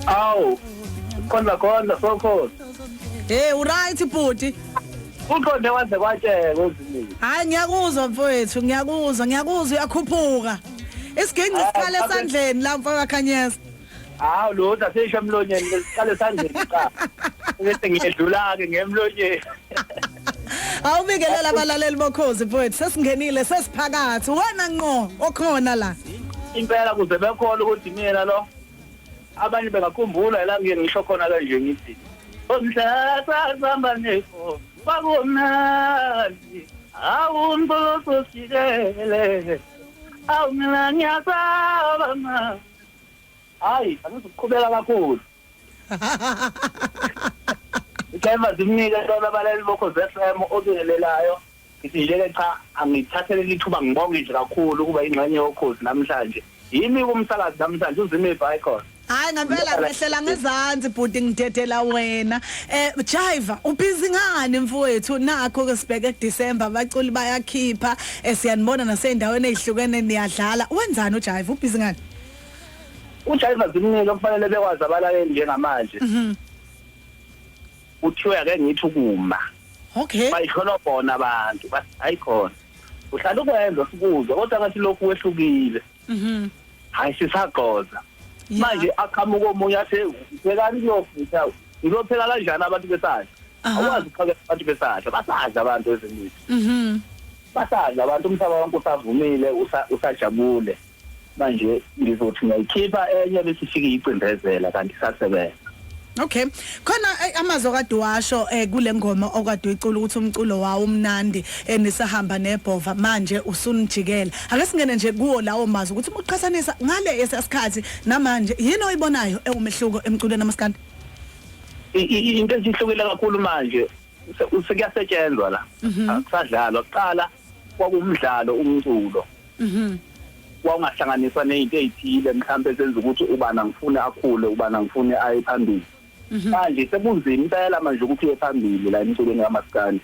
Awu, khona sokho. Uright bhuti. Uqonde waze kwatsheke uzimile. Hayi ngiyakuzwa mfowethu, ngiyakuzwa uyakhuphuka. Isiginci siqale esandleni la mfaka Khanyeza. Hawu lo asesho emlonyeni siqale esandleni cha. Bese ngiyedlula ke ngemlonyeni. Awubingelela abalaleli bokhozi mfowethu, sesingenile sesiphakathi. Wena ngqo okhona la. Impela kuze bekhola ukuthi mina lo abanye bengakhumbula la ngisho khona kanje ngithi omhlasa samba neko bakomnandi awumbolo sikele awumina ngiyasaba ma hayi angizoqhubeka kakhulu ikema zimnika lona abalali bokhozi FM obingelelayo ngithi nje cha angithathele lithuba ngibonge nje kakhulu kuba ingxenye yokhozi namhlanje yimi kumsakazi namhlanje uzime icon. Hayi ngempela ngehlela ngezansi bhuti ngidedela wena. Jiva ubhizi ngani mfowethu nakho ke sibheke December abaculi bayakhipha siyanibona nasendaweni ezihlukene niyadlala. Wenzani uJiva ubhizi ngani? uJiva zimnika kufanele bekwazi abalaleli njengamanje. Uthiwe ake ngithi ukuma. Okay. Bayihlola bona abantu ayikhona. Uhlala ukwenza sikuzwe kodwa ngathi lokhu wehlukile. Hayi sisagoza. Manje aqhamuka omunye athe ubhekani kuyofutha ngizophela kanjani abantu besasha awazi uqhaka abantu besasha basadla abantu ezimithi basadla abantu umhlaba wonke usavumile usajabule manje ngizothi ngiyikhipha enye bese ifike icindezela kanti sasebenza. Okay khona amazwi kade washo kule ngoma okade uyicula ukuthi umculo wawo umnandi nisahamba nebhova manje usunijikela ake singene nje kuwo lawo mazwi ukuthi uqhathanisa ngale esesikhathi namanje yini oyibonayo umehluko emculweni amaskandi into ezihlukile kakhulu manje sekuyasetshenzwa la akusadlalwa kuqala kwakumdlalo umculo wawungahlanganiswa nezinto ezithile mhlambe senza ukuthi ubana ngifune akhule ubana ngifune aye phambili manje sekunzima impela manje ukuthi uye phambili la emculweni kamaskandi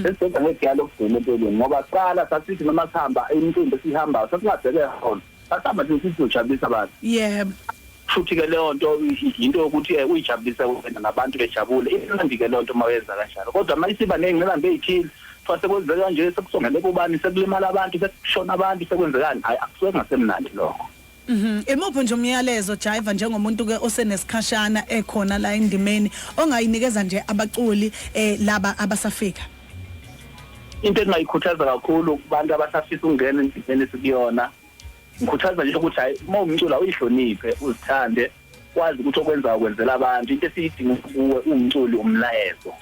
sesenza ngedialogue empeleni ngoba qala sasithi noma sihamba imicimbi esihamba sasingadeke khona sasihamba sithi ujabulisa abantu yebo futhi ke leyo nto into ukuthi uyijabulise wena nabantu bejabule imnandi ke leyo nto mayenza kanjalo kodwa mayisiba nezingqinamba ezithile fase kwenzeka kanje sekusongele kubani sekulimala abantu sekushona abantu sekwenzekani hayi akusuke ngasemnandi lokho. Emuphi nje umyalezo Jiva njengomuntu ke osenesikhashana ekhona la endimeni ongayinikeza nje abaculi laba abasafika? Into engayikhuthaza kakhulu kubantu abasafisa ukungena endimeni esikuyona ngikhuthaza nje ukuthi hayi uma umcula uyihloniphe uzithande kwazi ukuthi okwenza ukwenzela abantu into esiyidinga kuwe umculi umlayezo.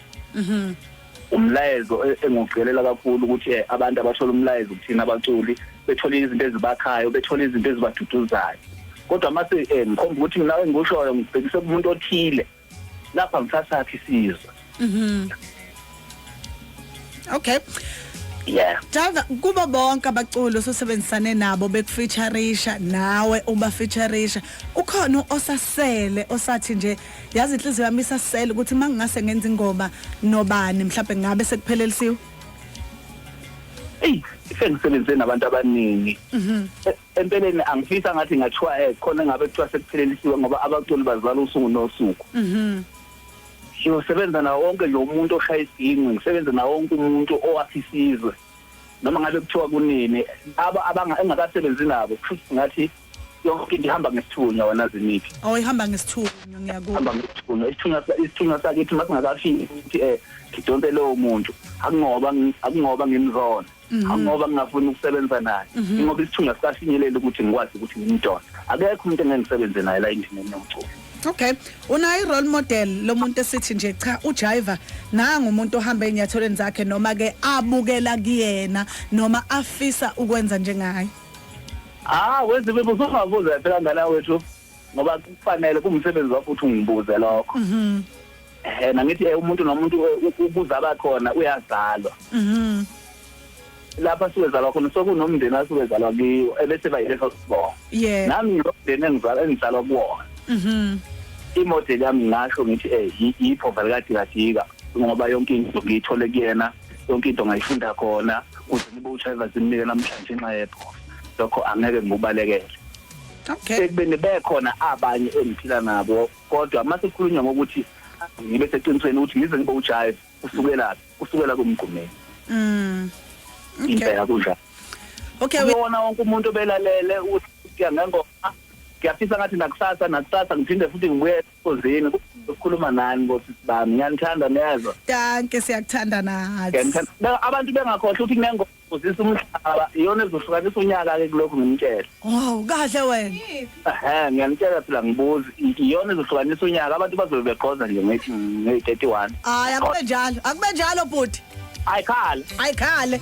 Umlayezo engugcizelela kakhulu ukuthi abantu abathola umlayezo kuthina abaculi bethola izinto ezibakhayo bethola izinto ezibaduduzayo kodwa mase ngikhomba ukuthi mina engushoyo ngibhekise kumuntu othile lapha ngithatha isizwe. Okay. Yeah. Jiva kuba bonke abaculi osebenzisane nabo bekufeatureisha nawe uba featureisha ukhona osasele osathi nje yazi inhliziyo yami isasele ukuthi mangingase ngenza ingoma nobani mhlawumbe ngabe sekuphelelisiwe. Sengisebenze nabantu abaningi. Empeleni angifisa ngathi ngathiwa khona ngabe kuthiwa sekuphelelisiwe ngoba abaculi bazala usuku nosuku. Ngiyosebenza nawo wonke lo muntu oshaya isinqe ngisebenza nawo wonke umuntu owasisizwe noma ngabe kuthiwa kunini engakasebenzi nabo futhi ngathi yonke into ihamba ngesithunywa wena zimithi ihamba ngesithunywa ngiyakuzwa ihamba ngesithunywa isithunywa sakithi masingakafiki ukuthi ngidonse lowo muntu akungoba ngimzona akungoba ngingafuni ukusebenza naye ngoba isithunywa sikafinyelela ukuthi ngikwazi ukuthi ngimdonse akekho umuntu engisebenze naye la endimeni yomculo. Okay unayi role model lo muntu esithi nje cha uJiva nanga umuntu ohamba enyatholeni zakhe noma ke abukela kuyena noma afisa ukwenza njengaye? Wenze bebuzobabuza phela ngala wethu ngoba kufanele kumsebenzi wakho ukuthi ungibuze lokho. Nangithi umuntu nomuntu ubuza abakhona uyazalwa. Lapha siwezalwa khona sokunomndeni asiwezalwa kiwo ebese bayileso sibongo. Nami nomndeni engizalwa kuwona. Imodel yami ngasho ngithi yiphova likadikadika ngoba yonke into ngiyithole kuyena yonke into ngayifunda khona ukuze nibe uJiva zimnike namhlanje nxa yephova lokho angeke ngubalekele. Okay. ekubeni bekhona abanye engiphila nabo kodwa mase kukhulunywa ngokuthi ngibe seqinisweni ukuthi ngize ngibe ujive kusukela kumgqumeni impela kunjalo. Okay, ubona wonke umuntu obelalele ukuthi ngiyangengoma ngiyafisa ngathi nakusasa ngiphinde futhi ngibuye ekhosini ukukhuluma nani ngosisi bami ngiyanithanda niyezwa. Danke siyakuthanda nathi. Abantu bengakhohlwa ukuthi kunengoma uzisa umhlaba iyona ezohlukanisa unyaka ke kulokho ngimtshela. Wow, kahle wena. Ngiyanitshela phela ngibuza iyona ezohlukanisa unyaka abantu bazobe begqoza nje nge 31. Hayi akube njalo bhuti. Ayikhale.